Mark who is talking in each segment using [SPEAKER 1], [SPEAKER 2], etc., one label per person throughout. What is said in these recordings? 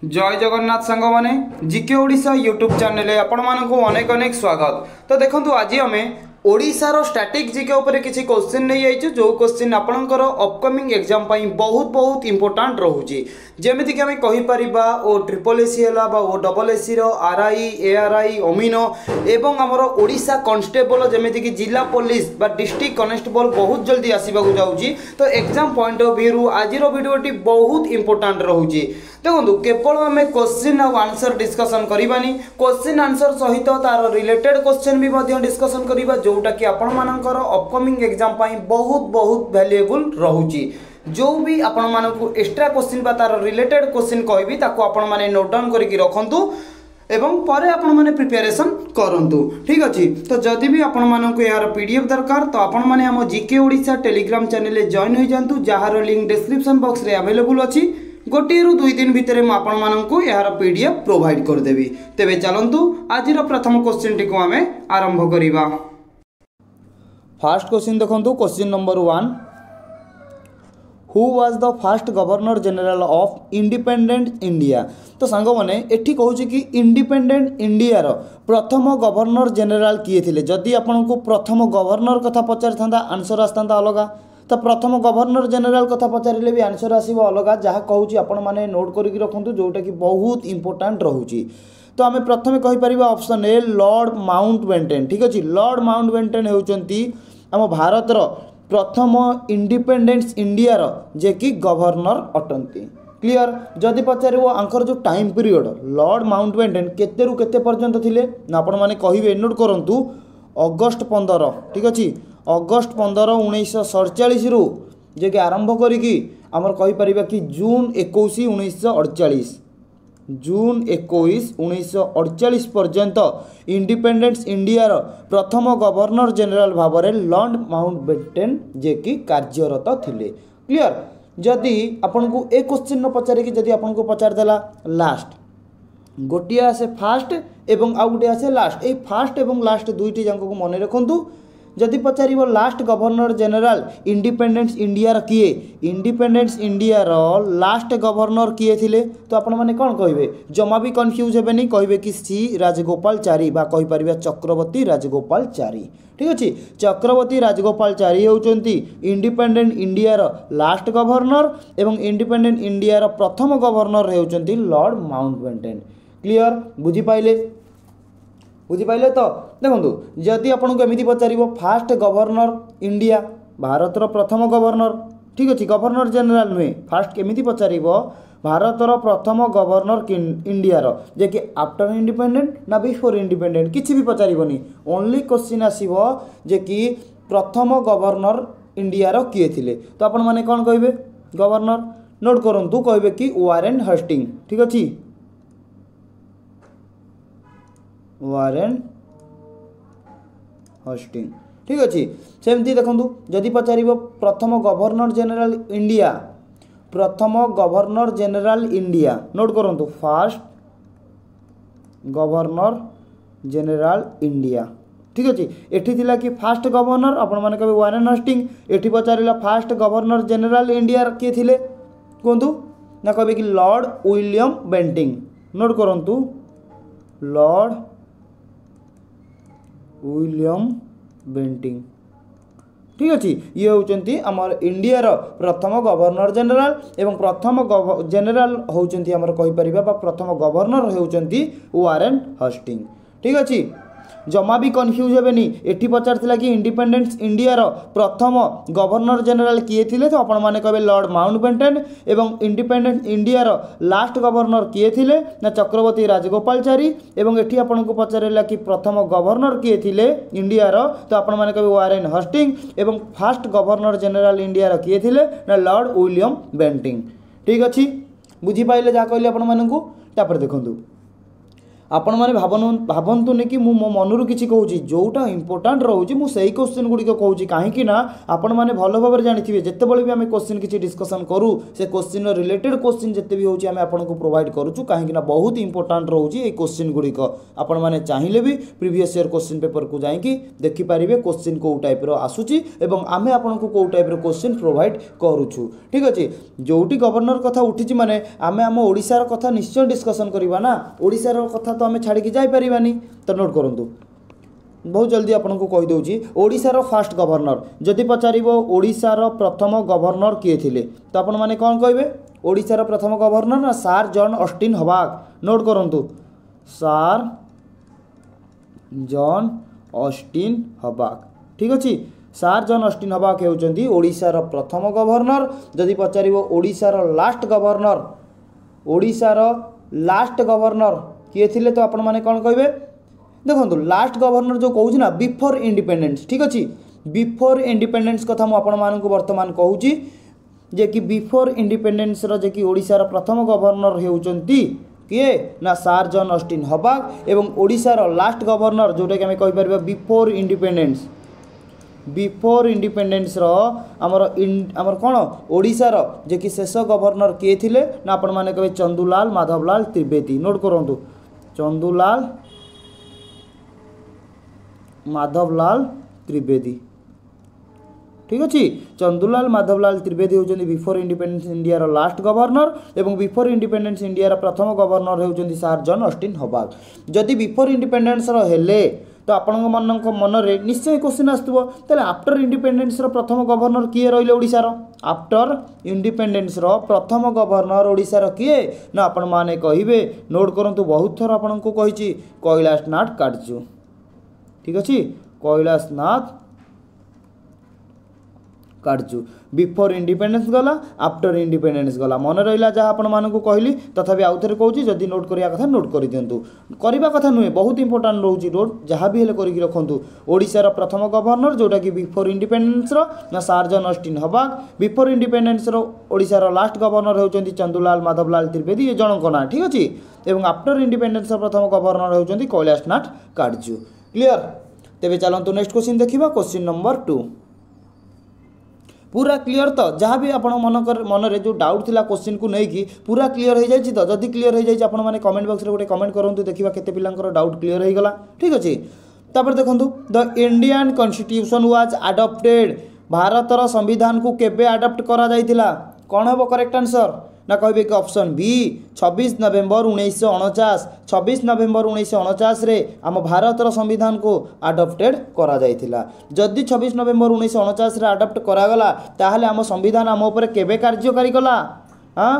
[SPEAKER 1] जय जगन्नाथ सांग माने जीके ओडिशा यूट्यूब चैनल आपण मानक अनेक अनेक स्वागत। तो देखो आज आम ओडिशार स्टैटिक जीके उपर किसी क्वेश्चन नहीं आई जो क्वेश्चन आपणकर अपकमिंग एग्जाम बहुत बहुत इंपोर्टाट रोचे जमीक आम कहीपर ओ ट्रिपल एसी है O double SC RI ARI अमीनो एवं आमर ओडिशा कॉन्स्टेबल जमीक जिला पुलिस बा डिस्ट्रिक्ट कनेस्टेबल बहुत जल्दी आसवाक जाऊँगी। तो एग्जाम पॉइंट ऑफ व्यू आज वीडियोटी बहुत इंपोर्टाट रोचे। देखो केवल आम क्वेश्चन और आंसर डिस्कसन करवानी क्वेश्चन आंसर सहित तार रिलेटेड क्वेश्चन भी डिस्कसन करवा जोटा कि आपण मानकर अपकमिंग एग्जाम बहुत बहुत वैल्यूएबल रोचे। जो भी आपण मानक एक्स्ट्रा क्वेश्चन बा तार रिलेटेड क्वेश्चन कहबी ताको आपण माने नोट डाउन करके रखंतु एवं परे आपण माने प्रिपरेशन करंतु। ठीक अच्छे। तो जदि भी आपण मानक यार पीडीएफ दरकार तो आपण माने हम GK Odisha Telegram channel join हो जांतु जार लिंक डिस्क्रिप्शन बॉक्स रे अवेलेबल अछि। गोटे रु 2 दिन भितर आपण मानक यार पीडीएफ प्रोवाइड कर देबी। तेबे चलंतु आज प्रथम क्वेश्चन टी को आमे आरंभ करिबा। फर्स्ट क्वेश्चन देखंतु question number 1 who was the first governor general of independent India. तो सांग मैंने एठी कहूँ कि इंडिपेंडेंट इंडिया रो प्रथम गवर्नर जनरल किए थे। जदि आपन को प्रथम गवर्नर कथा पचार था आंसर आसता अलग तो प्रथम गवर्नर जनरल कथा पचारे भी आंसर आसो अलग जहाँ कहूँ आपण मैंने नोट करके रखुद जोटा कि बहुत इंपोर्टाट रोचे। तो आम प्रथम कहीपर ऑप्शन ए लॉर्ड माउंटबेटन। ठीक अच्छे। लॉर्ड माउंटबेटन होती आम भारतर प्रथम इंडिपेंडेंस इंडिया जे कि गवर्नर अटंती। क्लियर। जदि पचार आंकर जो टाइम पीरियड लॉर्ड माउंटबेटन केते रु केते पर्यंत थिले ना आपण माने कहिबे नोट करंतु अगस्त 15। ठीक अच्छे। अगस्त 15 1947 रु जे कि आरंभ करिकी आमर कहीपर कि जून 21 1948 जून 21 1948 पर्यंत इंडिपेंडेंस इंडिया प्रथम गवर्नर जनरल भाव में लॉर्ड माउंटबेटन जे कि कार्यरत थिले। क्लियर। जदि आपन को एक क्वेश्चन न पचारे कि जदि आपन को पचार देला लास्ट गोटे आसे फास्ट एवं आउ गोटे आसे लास्ट ए फास्ट एवं लास्ट दुईटी जाक को मन रखु। जदि पचार last governor general independence India किए इंडिपेंडेंस इंडिया लास्ट गवर्नर किए थिले तो आपण माने कौन कहे जमा भी कन्फ्यूज हेबेनी कहे कि सी राजगोपालाचारी बा कहीपर चक्रवर्ती राजगोपालाचारी। ठीक अच्छे। चक्रवर्ती राजगोपालाचारी होउचंती इंडिपेंडेंट इंडिया लास्ट गवर्नर एवं इंडिपेंडेंट इंडिया प्रथम गवर्नर होउचंती लॉर्ड माउंटबेटन। क्लियर। बुझिपाइले तो देखो जदि आपन को एमती पचार फास्ट गवर्नर इंडिया भारतर प्रथम गवर्नर। ठीक अच्छे। गवर्नर जनरल नुहे फास्ट केमिति पचार भारतर प्रथम गवर्नर इंडिया जे कि आफ्टर इंडिपेंडेंट ना बिफोर इंडिपेंडेंट किसी भी पचारनी ओनली क्वेश्चन आसीबो जे कि प्रथम गवर्नर इंडिया किए थिले तो आपण माने कौन कहे गवर्नर नोट करंतु कहे कि वारेन हस्टिंग। ठीक अच्छे। वारेन हस्टिंग। ठीक अच्छे। सेमती देखो जदि पचार प्रथम गवर्नर जनरल इंडिया नोट करंतु फास्ट गवर्नर जनरल इंडिया। ठीक अच्छे। एठी थिला कि फास्ट गवर्नर आपण माने कहे वारेन हस्टिंग एठी पचारिला फास्ट गवर्नर जनरल इंडिया किए थिले कहतु ना कहे कि लॉर्ड विलियम बेंटिंग। नोट करंतु लॉर्ड विलियम बेंटिंग। ठीक अच्छे। ये होचंती आमर इंडिया प्रथम गवर्नर जनरल एवं प्रथम जनरल होचंती आमर कहि परिबा बा प्रथम गवर्नर होचंती वारेन हस्टिंग। ठीक अच्छे। जमा भी कन्फ्यूज हेबेनी एठी पचार कि इंडिपेंडेंस इंडिया प्रथम गवर्नर जनरल किए थिले तो आपण माने कहे लॉर्ड माउंटबेटन एवं इंडिपेंडेंट इंडिया लास्ट गवर्नर किए थिले ना चक्रवर्ती राजगोपालाचारी एवं एठी आपण को पचारला कि प्रथम गवर्नर किए थिले इंडिया तो आपण माने कहे वारेन हस्टिंग एवं फास्ट गवर्नर जनरल इंडिया किए थिले ना लॉर्ड विलियम बेंटिंग। ठीक अच्छे। बुझी पाइले जा कहले आपण मानकु। तापर देखंतु आपण मैंने भावतुनि कि मु मो मनरू किसी कहूँ जोटा इंपोर्टाट रोचे मुझे क्वेश्चन गुड़िक कहूँ कहीं आपण मैंने भल भाव जानी जितेबाला भी आम क्वेश्चन किसी डिस्कसन करूँ से क्वेश्चन रिलेटेड क्वेश्चन जिते भी होची आम आपको प्रोवाइड करूँ कहीं बहुत इंपोर्टाट रोचे ये क्वेश्चन गुड़िक आपण मैंने चाहिए भी प्रीवियस ईयर क्वेश्चन पेपर को जाकि देखिपारे क्वेश्चन कौ टाइप आसूची एवं आम आपको कौ टाइप क्वेश्चन प्रोवाइड करुचु ठीक अच्छे जोटी गवर्नर कथा उठी माने आम आम ओडिशार कथा निश्चय डिस्कसन करवा ना ओडिशार कथा तो आम छाड़ी जापारानी तो नोट करूँ बहुत जल्दी आपको कहीदे ओडिशार फास्ट गवर्नर जदि पचार ओडिशार प्रथम गवर्नर किए थे तो आपण मैंने कौन कहे ओडिशार प्रथम गवर्नर ना सार जॉन ऑस्टिन हबाग नोट करूँ सार जॉन ऑस्टिन हबाग ठीक अच्छे सार जॉन ऑस्टिन हबाग होउचंती ओडिशार प्रथम गवर्नर जदि पचार ओडिशार लास्ट गवर्नर किए थिले तो आपण माने कौन कहे देखो लास्ट गवर्नर जो कहूँ ना बिफोर इंडिपेंडेंस ठीक अच्छे बिफोर इंडिपेंडेंस कथा मुझे बर्तमान कहूँ जे कि बिफोर इंडिपेंडेंस जे कि ओडिशार प्रथम गवर्नर होउचंती किए ना सार जॉन ऑस्टिन हबाग एवं ओडिशार लास्ट गवर्नर जोटा कि आम कहीपर बिफोर इंडिपेंडेंस आमर कौन ओडिशार जे कि शेष गवर्नर किए थिले ना आपण माने कहे चंदुलाल माधवलाल त्रिवेदी नोट करूँ चंदुलाल माधवलाल त्रिवेदी ठीक अच्छे चंदुलाल माधवलाल त्रिवेदी होउचंदी before independence India last governor एवं बिफोर इंडिपेंडेंस इंडिया प्रथम गवर्नर होउचंदी सार जॉन ऑस्टिन हबाग जदि बिफोर इंडिपेंडेंस हेले तो आपण मनरे निश्चय क्वेश्चन आसुव तेल आफ्टर इंडिपेंडेंस प्रथम गवर्नर किए रहिले ओडिशार आफ्टर इंडिपेंडेंस प्रथम गवर्नर ओडिशार किए ना आपण माने कहिबे नोट करंतु बहुत थर आपण को कहिछि कैलाशनाथ काटजू ठीक अच्छे कैलाशनाथ काटजू बिफोर इंडिपेंडेंस गला आफ्टर इंडिपेंडेंस गला मन रहा जहाँ आपण मानक कहली तथापि आउ थे कहूँ जदि नोट करिया कथा नोट कर दिंतु करवा कथा नुहे बहुत इंपोर्टाट रोचे नोट जहाँ भी करके रखु ओडिशार प्रथम गवर्नर जोटा कि बिफोर इंडिपेंडेंस ना सार जॉन ऑस्टिन हबाग बिफोर इंडिपेंडेंस ओडिशार लास्ट गवर्नर होउचंती चंदुलाल माधवलाल त्रिवेदी ये जनक ना ठीक अच्छे एवं आफ्टर इंडिपेंडेंस प्रथम गवर्नर होउचंती कैलाशनाथ काटजू क्लियर तेरे चलतु नेक्स्ट क्वेश्चन देखा क्वेश्चन नंबर 2 पूरा क्लियर तो जहाँ भी आपण मनरे जो डाउट थिला क्वेश्चन को लेकिन पूरा क्लियर हो जाए तो जदि क्लियर हो जाए आपण मैंने कमेंट बॉक्स रे गोटे कमेंट करूँ देखा केते पिलांकर डाउट क्लियर हो गला ठीक अच्छे तापर देखो the Indian constitution was adopted भारतर संविधान को केबे अडॉप्ट करा जाइतिला कौन हम करेक्ट आंसर ना कहे कि ऑप्शन बी 26 नवेम्बर 1949 26 नवेम्बर 1949 रे आम भारतर संविधान को अडॉप्टेड करा जाइतिला जदि 26 नवेम्बर 1949 रे अडॉप्ट करागला ताहले आम संविधान आम ऊपर केबे कार्यकारी कला हाँ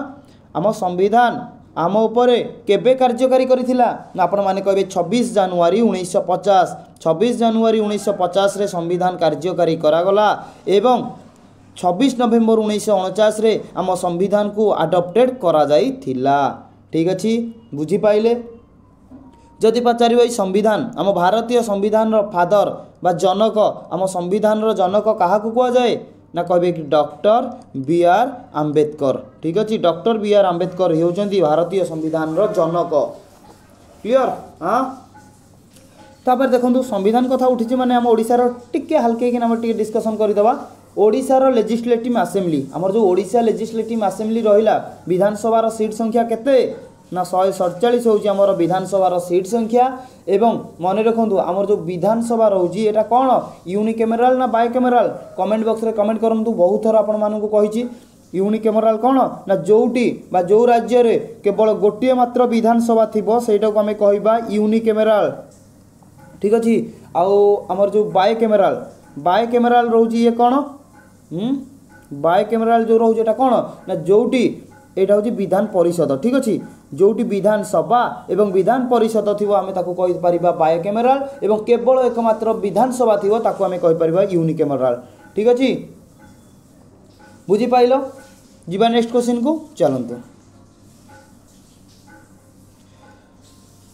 [SPEAKER 1] आम संविधान आम ऊपर केबे कार्यकारी करिथिला ना आपण माने कहबे 26 जनवरी 1950 26 जनवरी 1950 रे संविधान कार्यकारी करागला एवं 26 नवेम्बर 1949 रे आम संविधान को अडॉप्टेड करा जाइथिला ठीक अच्छे बुझी पाइले जदि पचार संविधान आम भारतीय संविधान फादर बा जनक आम संविधान जनक क्या कह जाए ना कहे कि डॉक्टर बी आर आंबेडकर ठीक अच्छे डॉक्टर बी आर आंबेडकर होउचंती भारतीय संविधान जनक क्लियर हाँ तापर देखो संविधान कथा उठी माने आम ओडिशार टिके हल्के कि टिके डिस्कसन करदेवा ओडिशार लेजिस्लेटिव असेंबली आमर जो ओडिशा लेजिस्लेटिव असेंबली रहिला विधानसभा सीट संख्या केते ना 147 होउची आमर विधानसभा सीट संख्या एवं मन रखु आमर जो विधानसभा रोची एटा कौन यूनिकैमराल ना बायकैमराल कमेंट बॉक्स रे कमेंट करंतु बहुत थर आपण मानकु कहिची यूनिकैमराल कौन ना जोटी बा जो राज्य रे केवल गोटे मात्र विधानसभा थिबो सेटा को आमे कहिबा यूनिकैमराल ठीक अछि आउ आमर जो बायकैमराल रोची ये कौन बायकैमराल जो रोचे कौन ना जोटी यहाँ हूँ विधान परिषद ठीक अच्छे जोटी विधानसभा एवं विधान परिषद थी आम कहीपर बायकैमराल एवं केवल एकमात्र विधानसभा थी आम कहीपर यूनिकैमराल ठीक अच्छे बुझीपाल जा नेक्स्ट क्वेश्चन को चलतु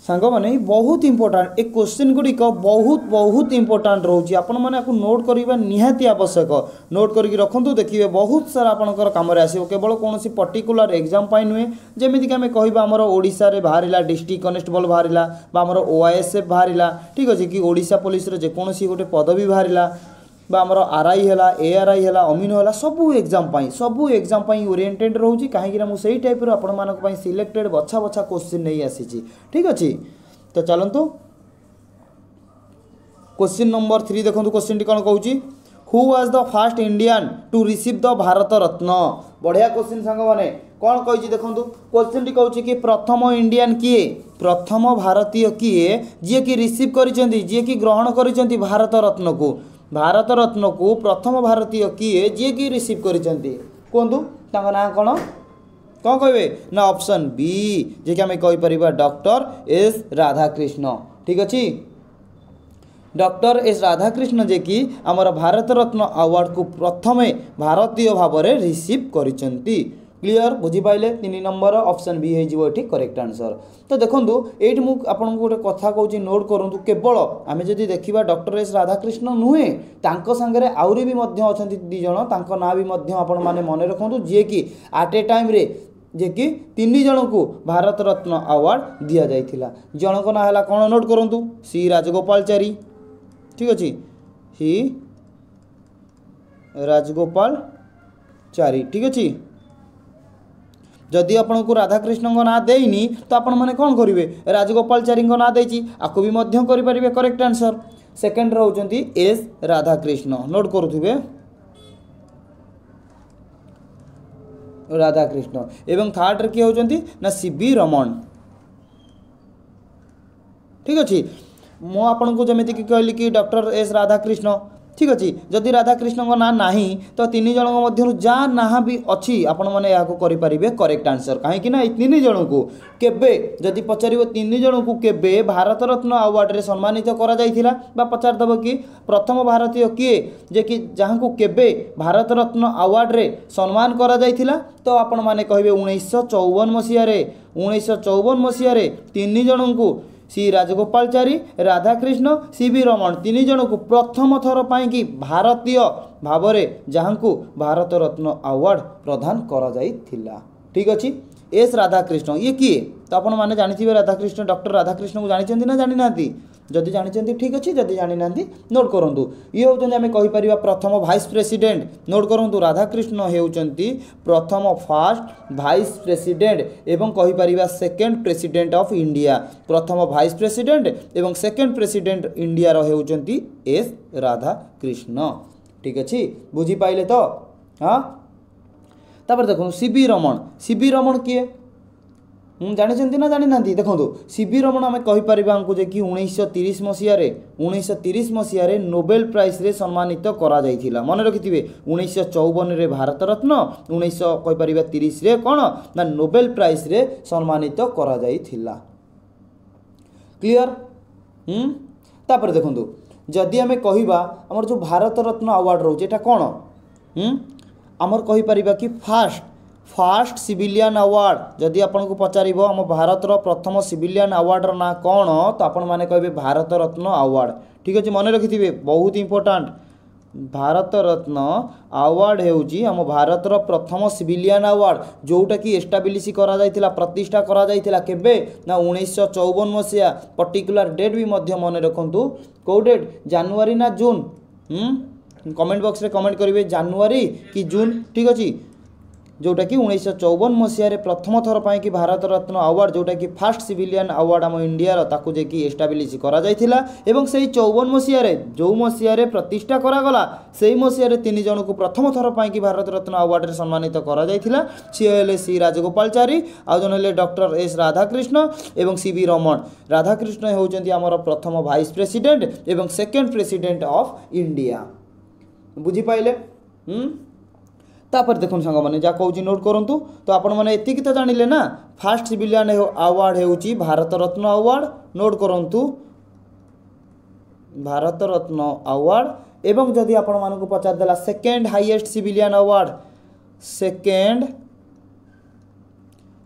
[SPEAKER 1] सांग मैंने बहुत इंपोर्टाट ए क्वेश्चन गुड़िक बहुत बहुत इंपोर्टाट रोचे आपण मैंने नोट करवा निहाती आवश्यक नोट करके रखु देखिए बहुत सारा आपंकर कम आसो केवल कौन पर्टिकुलर एग्जाम नुहे जमीक आम कह आमर ओडिशा रे बाहर डिस्ट्रिक्ट कनेस्टेबल बाहर OISF बाहर ठीक अच्छे कि ओडिशा पुलिस जेकोसी गोटे पदवी बाहर आमर RI है ARI है अमीनो है सबू एग्जाम ओरिएंटेड रोचे कहीं मुझे टाइप आपण सिलेक्टेड बछा बछा क्वेश्चन नहीं आसी ठीक अच्छे तो चलतु क्वेश्चन नंबर 3 देखो क्वेश्चन टी कौन कहूँ who was the first Indian to receive the Bharat Ratna बढ़िया क्वेश्चन सांग मैंने कौन कही देखो क्वेश्चन टी कहूँ कि प्रथम इंडियन किए प्रथम भारतीय किए जी कि रिसीव कर ग्रहण कर भारत रत्न को प्रथम भारतीय किए जी कि रिसीव कहतु ना कौन कौन कहे ना ऑप्शन बी जे कि आम कहीपर डॉक्टर एस राधाकृष्ण ठीक अच्छे डॉक्टर एस राधाकृष्ण जे कि आमर भारत रत्न अवार्ड को प्रथमे भारतीय भाव में रिसीव करिसेंती क्लियर बुझीपारे 3 नंबर ऑप्शन बी हो करेक्ट आंसर तो देखो ये आपको गोटे कथा कहूँ नोट करूँ केवल आम जदि देखा डॉक्टर एस राधाकृष्ण नुहे सांगे आहरी भी अच्छा दीज ना भी आपण मैंने मन रखु जी कि आट ए टाइम रे जे कि 3 जन को भारत रत्न अवार्ड दि जाइथिला जनक ना है कौन नोट करूँ सी राजगोपालचारी ठीक अच्छे सी राजगोपालचारी ठीक अच्छे जदि आपन को राधाकृष्ण ना देनी तो आपण मैंने कौन करेंगे राजगोपालचारी ना देची आपको भी करें करेक्ट आंसर सेकेंड रोचंती एस राधाकृष्ण नोट करुवे राधाकृष्ण एवं थर्ड रे किए होचंती ना CB रमन ठीक अच्छे मु आपन को जमीती कहली कि डॉक्टर एस राधाकृष्ण ठीक अच्छे जदि राधाकृष्ण ना नहीं तो 3 जन मध्य जहाँ ना भी अच्छी आपण मैंने यहाँ करें करेक्ट आंसर कहीं 3 जन को केबे जदि पचार 3 जन को केबे भारत रत्न अवार्ड रे सम्मानित करा जाइथिला बा पचारदेव कि प्रथम भारतीय किए जे कि जहाँ को केबे भारत रत्न अवार्ड रे सम्मान करा जाइथिला तो आपण मैंने कहे 1954 मसीह 3 जन को सी राजगोपालचारी राधाकृष्ण CB रमन 3 जन को प्रथम थर पाई कि भारतीय भाव में जहाँ को भारत रत्न अवार्ड प्रदान करा जाइथिला ठीक अच्छे एस राधाकृष्ण ये किए तो आपण मैंने जानी राधाकृष्ण डॉक्टर राधाकृष्ण को जानी ना जानी ना जदि जानी ठीक अच्छे जदि जानी ना नोट करूँ ये होती आम कहीपर प्रथम भाइस प्रेसिडेंट नोट करूँ राधाकृष्ण होती प्रथम फास्ट भाइस प्रेसिडेंट एवं कहीपर सेकेंड प्रेसिडेंट ऑफ इंडिया प्रथम भाइस प्रेसिडेंट एवं सेकेंड प्रेसिडेंट इंडिया होती एस राधाकृष्ण ठीक अच्छे बुझीपारे तो हाँ तापर देखो CB रमन किए जानी ना जानी ना देखो CB रमन आम कहीपर जे कि 1930 मसीह नोबेल प्राइज रे सम्मानित करा जाइथिला मन रखिथिबे 1954 रे भारत रत्न 1930 रे कौन ना नोबेल प्राइज रे सम्मानित करा जाइथिला क्लियर तापर देखो जदि आम कहिबा हमर जो भारत रत्न अवार्ड रोचे एटा कौन आमर कहीपर कि फास्ट सिविलियन अवार्ड जदि आपन को पचार आम भारत प्रथम सिविलियन अवार्ड ना कौन तो आपण मैंने कहे भारत रत्न अवार्ड ठीक अच्छे मन रखिथे बहुत इंपोर्टाट भारत रत्न अवार्ड होउची आम भारत प्रथम सिविलियन अवार्ड जोटा कि एस्टाब्लिश करा जाइथिला प्रतिष्ठा करा जाइथिला केबे ना 1954 मसीहा पर्टिकुलर डेट भी मध्य मन रखंतु कौ डेट जनवरी ना जून कमेंट बॉक्स रे कमेंट करेंगे जनवरी कि जून ठीक अच्छे जोटा कि 1954 मसीह प्रथम थर पाई कि भारत रत्न अवार्ड जोटा कि फास्ट सिविलियन अवार्ड आम इंडिया ताकू जे कि एस्टाब्लिश करा जाइथिला एवं से 54 मसीह जो मसीह प्रतिष्ठा करागला से मसीह 3 जन को प्रथम थर पाई कि भारत रत्न अवार्ड रे सम्मानित करा जाइथिला सी हेले सी राजगोपालचारी आ जन हेले डॉक्टर एस राधाकृष्ण एवं CB रमन राधाकृष्ण होउचंती हमर प्रथम वाइस प्रेसिडेंट एवं सेकेंड प्रेसिडेंट ऑफ इंडिया बुझी पाइले तापर देखो सांग मैंने जहाँ कहूँ नोट करूँ तो आपण मैंने एतिक तो जानिले ना फास्ट सिविलियन अवार्ड होउची भारत रत्न अवार्ड नोट करूँ भारत रत्न अवार्ड एवं जदि आपण मानक पचार देला second highest civilian award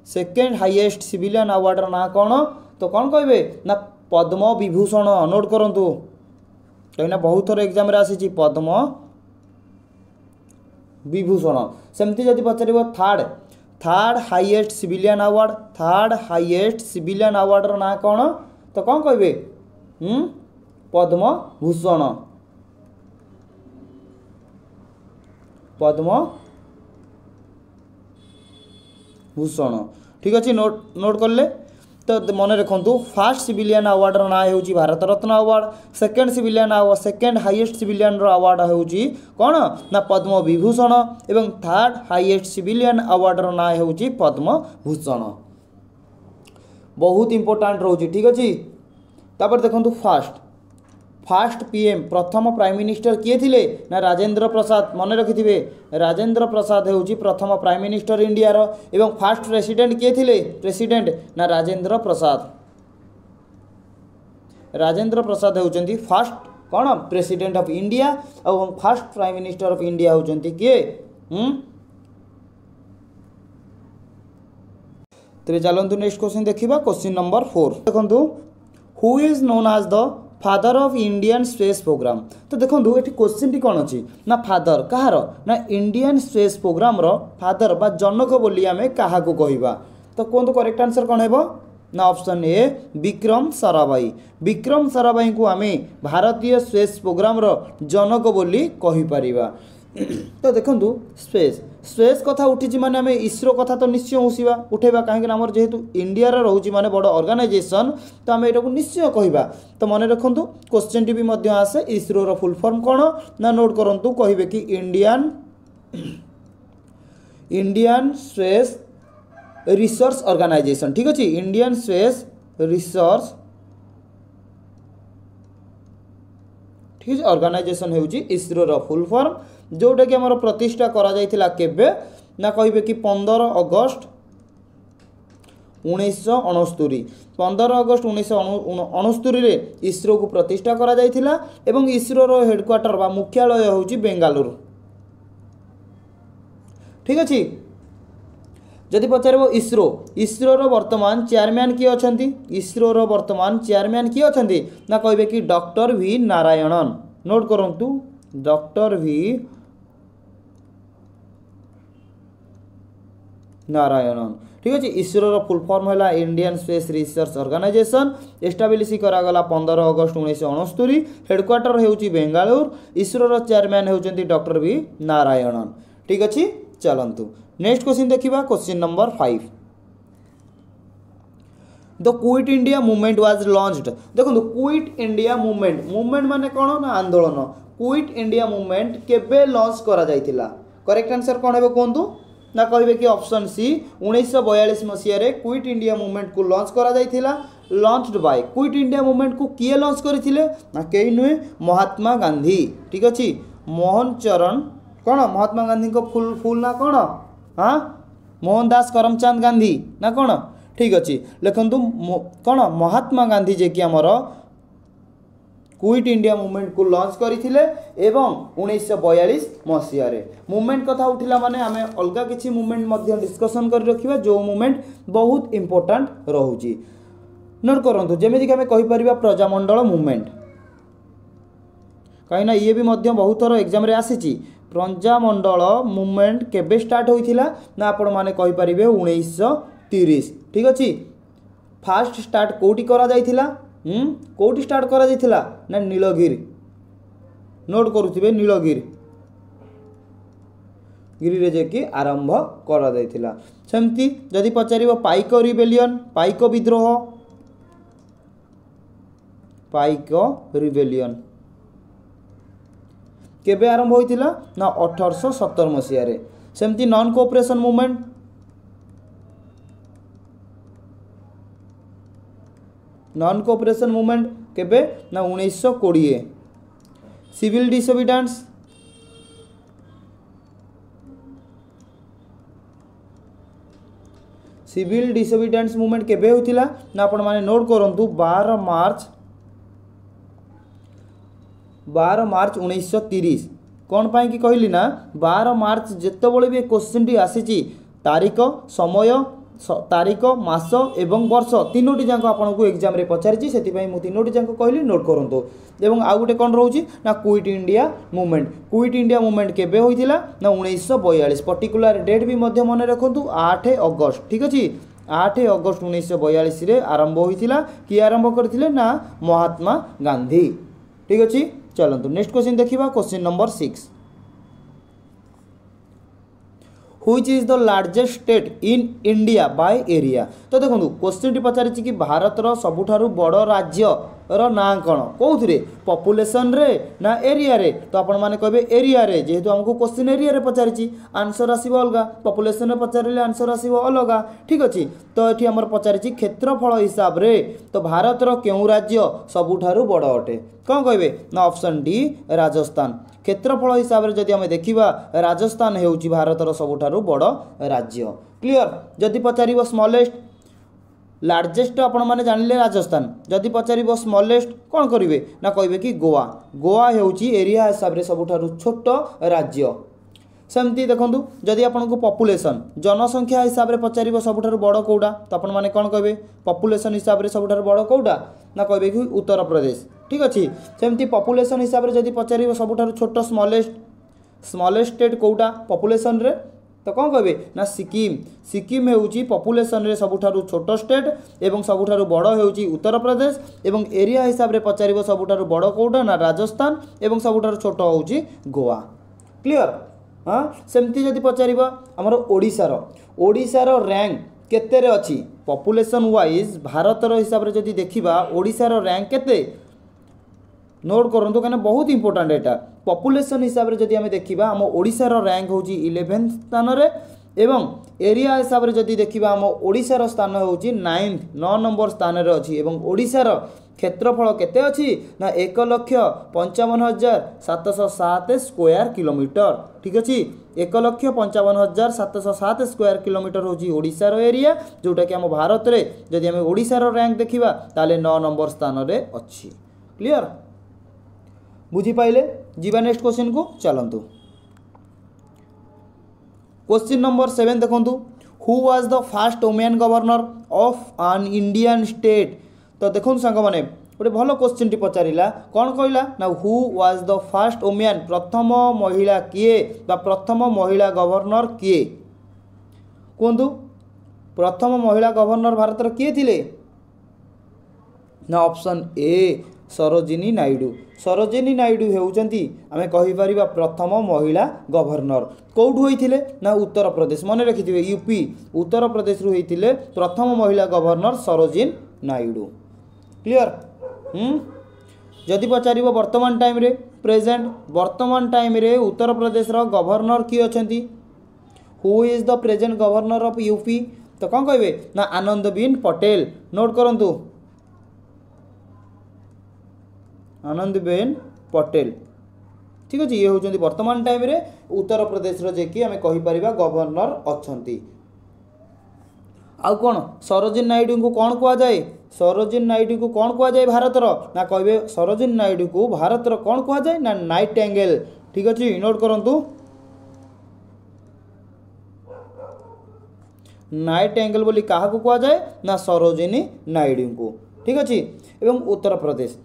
[SPEAKER 1] second highest civilian award ना कौन तो कौन कहे ना पद्म विभूषण। नोट करंतु कहीं बहुत थर एग्जाम रे आसी पद्म विभूषण। सेमती जदि पचार third highest civilian award, third highest civilian award ना कौन, तो कौन कहे पद्म भूषण, पद्म भूषण। ठीक अच्छे नोट कले तो मन रखु फास्ट सिविलियन अवार्ड ना हो Bharat Ratna award, second civilian award second highest civilian award हो कौन ना पद्म विभूषण एवं थर्ड हाईएस्ट सिविलियन अवार्ड ना हो पद्म भूषण। बहुत इंपोर्टेंट रोचे। ठीक अच्छे तापर देखो फास्ट पीएम प्रथम प्राइम मिनिस्टर किए थिले ना राजेंद्र प्रसाद। मन रखिथिबे राजेंद्र प्रसाद हेउची प्रथम प्राइम मिनिस्टर इंडिया रो एवं फास्ट प्रेसिडेंट किए थिले प्रेसिडेंट ना राजेंद्र प्रसाद। राजेंद्र प्रसाद हेउचंती फास्ट कौन प्रेसिडेंट ऑफ इंडिया और first prime minister of India हेउचंती किए तेरे चलंतु नेक्स्ट क्वेश्चन देखिबा। क्वेश्चन नंबर 4 देखंतु who is known as the father of Indian space programme. तो देखो ये क्वेश्चन टी कौन अच्छी ना फादर कहार ना इंडियन स्पेस प्रोग्राम रो फादर बा जनक बोली आम क्या कहवा। तो कहतु करेक्ट आंसर कौन है ना ऑप्शन ए विक्रम साराभाई। विक्रम साराभाई को आम भारतीय स्पेस प्रोग्राम रो जनक बोली कहि परिबा। तो देखो स्पेस कथा उठी माने आम इसरो कथा तो निश्चय उठेबा कहीं आमर जेहेतु इंडिया रोचे माने बड़ ऑर्गेनाइजेशन तो आम यहाँ निश्चय कहवा। तो मन रखु क्वेश्चन टी भी आसे इसरो रो फुल फॉर्म कौन ना नोट करंतु कहिबे कि इंडियन स्पेस रिसर्च ऑर्गेनाइजेशन। ठीक अच्छे इंडियन स्पेस रिसर्च ठीक ऑर्गेनाइजेशन होउची इसरो रो फुल फॉर्म जोटा कि आमर प्रतिष्ठा करा जायतिला केबे ना कहिबे कि 15 अगस्त 1969 15 अगस्त 1969 रे इसरो को प्रतिष्ठा करा जायतिला एवं इसरो रो हेडक्वार्टर बा मुख्यालय होउची बेंगालुरु। ठीक अछि जदि पचारबो इसरो रो वर्तमान चेयरमैन किए अछंती इसरो रो वर्तमान चेयरमैन किए अछंती ना कहिबे कि डॉक्टर वी नारायणन। नोट करंतु डॉक्टर वी नारायणन। ठीक अच्छे इसरो रो फुल फॉर्म है Indian space research organisation establish करागला 15 अगस्त 1969 हेडक्वार्टर होउची बेंगालुरु इसरो रो चेयरमैन होउचंती डॉक्टर वी नारायणन। ठीक अच्छे चलंतु नेक्स्ट क्वेश्चन देखिबा। Question number 5 the Quit India Movement was launched. देखो क्विट इंडिया मूवमेंट माने कौन ना आंदोलन। क्विट इंडिया मूवमेंट केबे लॉन्च करा जायतिला करेक्ट आंसर कौन है कहतु ना कहिबे कि ऑप्शन सी 1942 मसीह रे क्विट इंडिया मूवमेंट को लॉन्च करा जायतिला। Launched by Quit India Movement को किए लॉन्च करथिले ना केही नुहे महात्मा गांधी। ठीक अछि मोहन चरण कौन महात्मा गांधी को फुल ना कौन हाँ मोहनदास करमचंद गांधी ना कौन। ठीक अच्छे लिखु कौन महात्मा गांधी जे कि आमर क्विट इंडिया मूवमेंट को लॉन्च करथिले एवं 1942 मसीह रे मूवमेंट कथा उठिला माने आमे अलगा किछि मूवमेंट मध्य डिस्कशन कर रखिबा जो मूवमेंट बहुत इंपोर्टेंट रहउची। नोट करंतु जेमिति कि आमे कहि परिबा प्रजामंडल मूवमेंट कहिना ये भी मध्य बहुत थोर एग्जाम रे आसीची। प्रजामंडल मूवमेंट केबे स्टार्ट होइथिला ना आपण माने कहि परिबे 1930। ठीक अछि फास्ट स्टार्ट कोठी करा जायथिला कोठी स्टार्ट करा जायथिला ना नीलगिरी। नोट करूथिबे नीलगिरी गिरी रे जे कि आरंभ करा जायथिला। सेमती जदि पचारिबो पाइक रिबेलियन पाइक विद्रोह पाइक रिबेलियन केबे आरंभ होइथिला ना 1870 मसीह रे। सेमती non cooperation movement non cooperation movement केबे ना 1920। Civil disobedience civil disobedience movement केबे होइथिला ना आपण माने नोट करंतु 12 मार्च 1930। कौन पाई कि कहली ना 12 मार्च जिते बड़े भी क्वेश्चन टी आसी तारीख समय तारीख मास एवं वर्ष तीनोटी जाक आपको एग्जाम रे पचारिछि सेतिपई मु तीनोटी जाक कहली नोट करंतु। एवं आउ गोटे कौन रोची ना क्विट इंडिया मूवमेंट केबे होइथिला ना 1942 पर्टिकुलर डेट भी मध्य मन रखंतु 8 अगस्त ठीक अछि 8 अगस्त 1942 रे आरंभ होइथिला कि आरंभ करथिले ना महात्मा गांधी ठीक अछि। चलंतु नेक्स्ट क्वेश्चन देखिबा question number 6 Which is the largest state in India by area। तो देखो क्वेश्चन टी पचारि कि भारत रो सबुठारु बड़ राज्य रो ना कौन कौन पॉपुलेशन रे ना एरिया रे तो आपण माने कहबे एरिया रे जेहेतु हमको क्वेश्चन एरिया रे पचारि आंसर आसीबो अलगा पॉपुलेशन रे पचारिले आंसर आसीबो अलगा ठीक अछि। तो एठी हमर पचारि क्षेत्रफल हिसाब रे तो भारत रो केउ राज्य सबुठारु बड़ अटे कौन कहबे ना ऑप्शन डी राजस्थान। क्षेत्रफल हिसाब से जदि आम देखा राजस्थान होउची भारतर सबुठारु बड़ राज्य क्लियर। जदि पचार स्मॉलेस्ट लार्जेस्ट आपण मैंने जानिले राजस्थान जदि पचार स्मॉलेस्ट कौन करेंगे ना कहे कि गोवा होउची एरिया हिसाब से सबुठारु छोट राज्य। सेमती देखूँ जदि आपको पॉपुलेशन जनसंख्या हिसाब से पचार सबुठारु बड़ कौटा तो आपण मैंने कौन कहे पॉपुलेशन हिसाब से सबुठारु बड़ कौटा ना कहे कि उत्तर प्रदेश ठीक अच्छे। सेमती पॉपुलेशन हिसाब से जदि पचार सबुठारु छोट स्मॉलेस्ट स्टेट कौटा पॉपुलेशन रे तो कौन कहे ना सिक्किम होउची पॉपुलेशन रे सबुठारु छोट स्टेट एवं सबुठारु बड़ होउची उत्तर प्रदेश एवं एरिया हिसाब से पचार सबुठारु बड़ कौटा ना राजस्थान एवं सबुठारु छोट होउची गोवा क्लियर। हाँ सेमती जदि पचार आमर ओडिशार रैंक केते रे अछि पॉपुलेशन वाइज भारतर हिसाब से जदि देखिबा ओडिशार रैंक केते नोट करंतु कहना बहुत इंपोर्टेंट एटा पॉपुलेशन हिसाब से जदि आम देखिबा आम ओडिशार रैंक होउची 11 स्थान रे एवं एरिया हिसाब से जदि देखिबा आम ओडिशार स्थान होउची 9 नंबर स्थान रे अछि एवं ओडिशार क्षेत्रफल केते अछि ना 1,55,707 स्क्वायर किलोमीटर ठीक अछि 1,55,707 स्क्वायर किलोमीटर होची ओडिशार एरिया जोटा कि आम भारत रे जदि आम ओडिशार रैंक देखिबा ताले 9 नंबर स्थान रे अछि क्लियर बुझी पाइले। जीवा नेक्स्ट क्वेश्चन को चलंतु क्वेश्चन नंबर 7 देखंतु who was the first women governor of an Indian state. तो देखो सांग मैंने गोटे भल क्वेश्चन टी पचारा कौन कहला ना who was the first women प्रथम महिला किए बा प्रथम महिला गवर्नर किए कहतु प्रथम महिला गवर्नर भारत किए थिले ना ऑप्शन ए सरोजिनी नायडू होउचंती आमे कहि परिबा प्रथम महिला गवर्नर कौठु होइथिले ना उत्तर प्रदेश मन रखिथिबे यूपी उत्तर प्रदेश रु होइथिले प्रथम महिला गवर्नर सरोजिनी नायडू क्लियर। जदि पचार वर्तमान टाइम रे प्रेजेंट वर्तमान टाइम रे उत्तर प्रदेश रो गवर्नर किए अछंती who is the present governor of UP तो कौन कहबे ना आनंदबेन पटेल नोट करंतु आनंदबेन पटेल ठीक अच्छे ये होती वर्तमान टाइम रे उत्तर प्रदेश रो जे कि आमे कहि परिबा गवर्नर अछंती। आउ कौन सरोजिनी नायडू को कौन कह जाए सरोजिनी नायडू को कौन कह जाए भारतर ना कहे सरोजिनी नायडू को भारतर कौन कह जाए ना नाइटिंगेल ठीक अच्छे नोट करंतु नाइटिंगेल बोली क्या कह जाए ना सरोजिनी नायडू को ठीक अच्छे। एवं उत्तर प्रदेश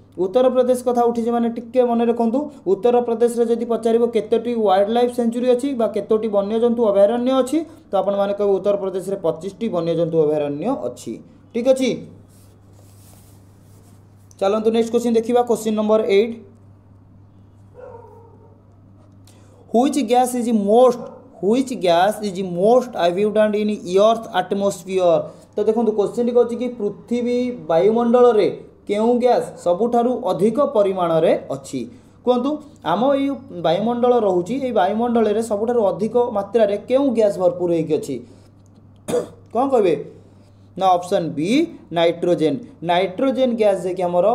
[SPEAKER 1] कथा उठी माने टिके मन रखु उत्तर प्रदेश रे जदि पचार केतोटी वाइल्ड लाइफ सेंचुरी अच्छी बा केतोटी वन्यजंतु अभयारण्य अच्छी तो आपण माने कहे उत्तर प्रदेश रे 25टी वन्यजंतु अभयारण्य अच्छी ठीक अच्छे। चलंतु नेक्स्ट क्वेश्चन देखिबा question number 8 which gas is most abundant in earth atmosphere. तो देखो क्वेश्चन कहूँ कि पृथ्वी वायुमंडल रे केउ गैस सबुठारु अधिक परिमाण रे अच्छी कहतु आम ये वायुमंडल रोचे ये वायुमंडल रे सबुठारु अधिक मात्रा रे केउ गैस भरपूर होइक अच्छी कौन कहे ना ऑप्शन बी नाइट्रोजेन गैस जे कि हमर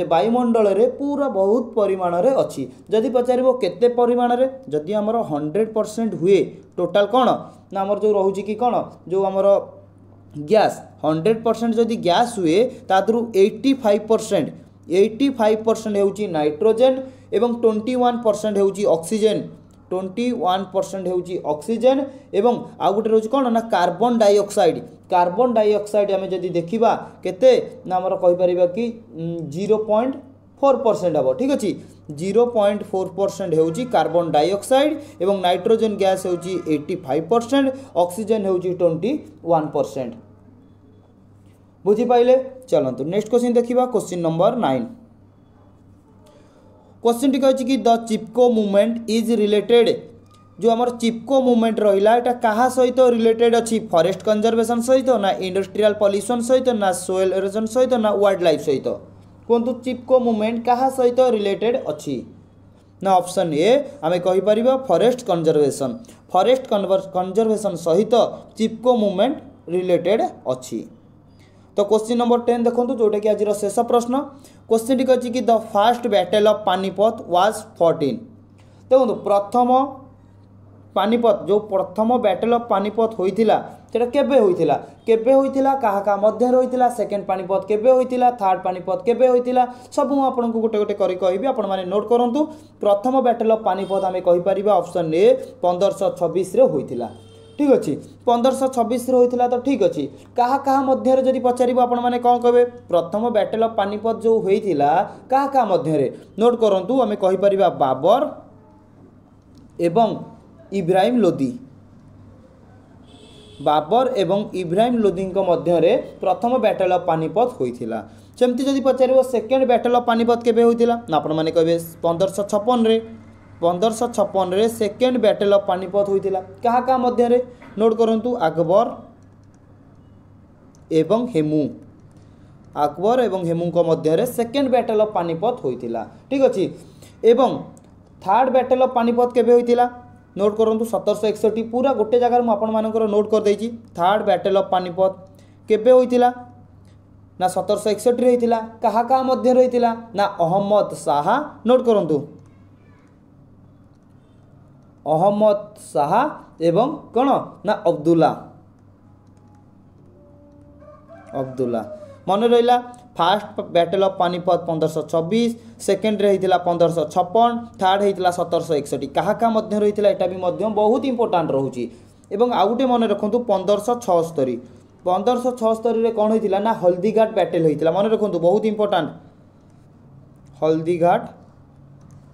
[SPEAKER 1] वायुमंडल रे पूरा बहुत परिमाण रे अच्छी जदि पचारिबो केते परिमाण रे जदि हमर 100% हुए टोटल कौन ना हमर जो रोचे कि कौन जो हमर गैस 100% जदि गैस हुए तादरू 85% होउची नाइट्रोजेन एवं 21% होउची ऑक्सीजन 21% होउची ऑक्सीजन एवं आ गोटे रोज कोन ना कार्बन डाइऑक्साइड आमे जदी देखिबा केते ना हमर कहि परिबा कि 0.4% हबो ठीक अछि 0.4% होउची कार्बन डाइऑक्साइड एवं नाइट्रोजन गैस होउची 85% ऑक्सीजन होउची 21% बुझी पाइले चलंतु नेक्स्ट क्वेश्चन देखिबा क्वेश्चन नंबर 9 क्वेश्चन टी कहछि कि the Chipko movement is related जो हमर चिपको मूवमेंट रहिला एटा कहा सहित रिलेटेड अछि फॉरेस्ट कंजर्वेशन सहित ना इंडस्ट्रियल पॉल्यूशन सहित ना सोइल एरोजन सहित ना वाइल्ड लाइफ सहित कोंतु चिपको मूवमेंट कहा सहित रिलेटेड अछि ना ऑप्शन ए आमे कहि परिबा फॉरेस्ट कंजर्वेशन सहित चिपको मूवमेंट रिलेटेड अछि तो क्वेश्चन नंबर 10 देखो जोटा कि आज शेष प्रश्न क्वेश्चन टी कहछि कि the first battle of Panipat was 14 देखो प्रथम पानीपत जो प्रथम बैटल ऑफ पानीपत होइथिला सेटा केबे होइथिला कहा मध्य होइथिला सेकंड पानीपत केबे होइथिला थर्ड पानीपत केबे होइथिला सब मु आपन को गोटे गोटे करी कहबी आपण माने नोट करंतु प्रथम बैटल ऑफ पानीपत हमें कहि परिबा ऑप्शन ए 1526 रे होइथिला ठीक अच्छे 1526 होता तो ठीक अच्छे क्या मध्य जदि पचार आपण मैंने कौन कहे प्रथम बैटल ऑफ पानीपत जो होता क्या मध्य नोट करूँ आम कहीपर बाबर एवं इब्राहिम लोदी लोदी मध्य प्रथम बैटल ऑफ पानीपत होता सेमती जदि पचार सेकेंड बैटल ऑफ पानीपत केबे होता आपण मैंने कहे 1556 रे सेकेंड बैटल ऑफ पानीपत होइथिला कहा मध्य नोट करंतु अकबर एवं हेमू को मध्य सेकेंड बैटल ऑफ पानीपत होइथिला ठीक अछि एवं थर्ड बैटल ऑफ पानीपत केबे होइथिला नोट करंतु 1761 पूरा गोटे जगह मु आपण मानकर नोट कर देछि थर्ड बैटल ऑफ पानीपत केबे होइथिला ना 1761 रे होइथिला कहा मध्य होइथिला ना अहमद शाह नोट करंतु अहमद शाह एवं कौन ना अब्दुल्ला मन रहा fast battle of Panipat 1526 second रे होइथिला 1556 थर्ड होइथिला 1761 कहा मध्य रही एटा भी मध्य बहुत इंपोर्टेंट रोची एवं आउ गोटे मन रखु 1576 रे कौन होइथिला ना हल्दीघाट बैटल होइथिला मन रखु बहुत इंपोर्टेंट हल्दीघाट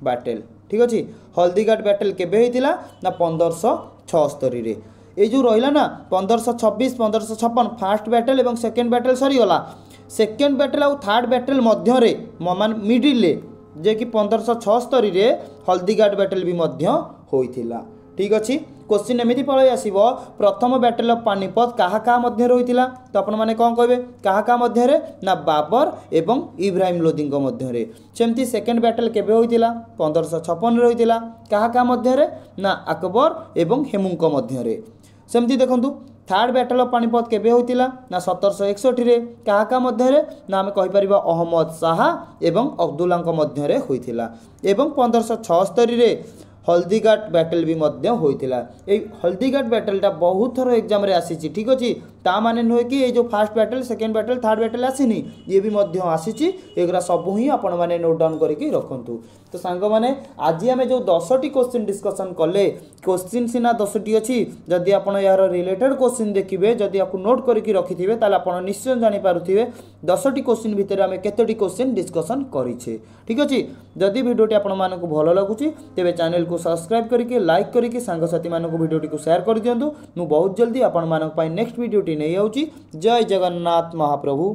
[SPEAKER 1] बैटल ठीक अच्छे हल्दीघाट बैटल केबे होइथिला ना 1576 रे ए जो रहिला ना 1526 1556 फास्ट बैटल एवं सेकेंड बैटल सरी गला सेकेंड बैटल और थर्ड बैटल मध्य रे मान मिडिल ले जे कि 1576 रे हल्दीघाट बैटल भी मध्य होइथिला ठीक अच्छे क्वेश्चन एमती पलि आसो प्रथम बैटल ऑफ पानीपत क्या मध्य होइथिला तो आपण माने कौन कहे क्या मध्य ना बाबर एवं इब्राहिम लोदी मध्य सेमती सेकेंड बैटल केबे होइथिला 1556 रे होइथिला क्या मध्य ना अकबर एवं हेमू मध्य सेमती देखंतु थर्ड बैटल ऑफ पानीपत केबे होइथिला ना 1761 रे क्या मध्य ना आम कहीपर अहमद शाह एवं अब्दुल्ला मध्य होइथिला एवं 1576 रे हल्दीघाट बैटल भी मध्य होइथिला ए हल्दीघाट बैटलटा बहुत थर एग्जाम रे आसीची ठीक अछि ता माने नुहे कि ये जो first battle second battle third battle आसीनी ये भी मध्य आसीची एगरा सब ही आपण माने नोट डाउन करके रखंतु तो सांग माने आज आमे जो 10टी क्वेश्चन डिस्कशन कले क्वेश्चन सिना 10टी अछि जदि आपण यार रिलेटेड क्वेश्चन देखिबे जदि आपको नोट करके रखिथिबे ताले आपण निश्चय जानि पारुथिबे 10टी क्वेश्चन भितर आमे केतोटी क्वेश्चन डिस्कशन करिछे ठीक अछि जदि वीडियोटी आपण मानकु भलो लागुची तेबे चैनल को सब्सक्राइब करके लाइक करके सांग साथी मानकु वीडियोटी को शेयर कर दियंतु मु बहुत जल्दी आपण मानक पई नेक्स्ट वीडियोटी नै आउची जय जगन्नाथ महाप्रभु।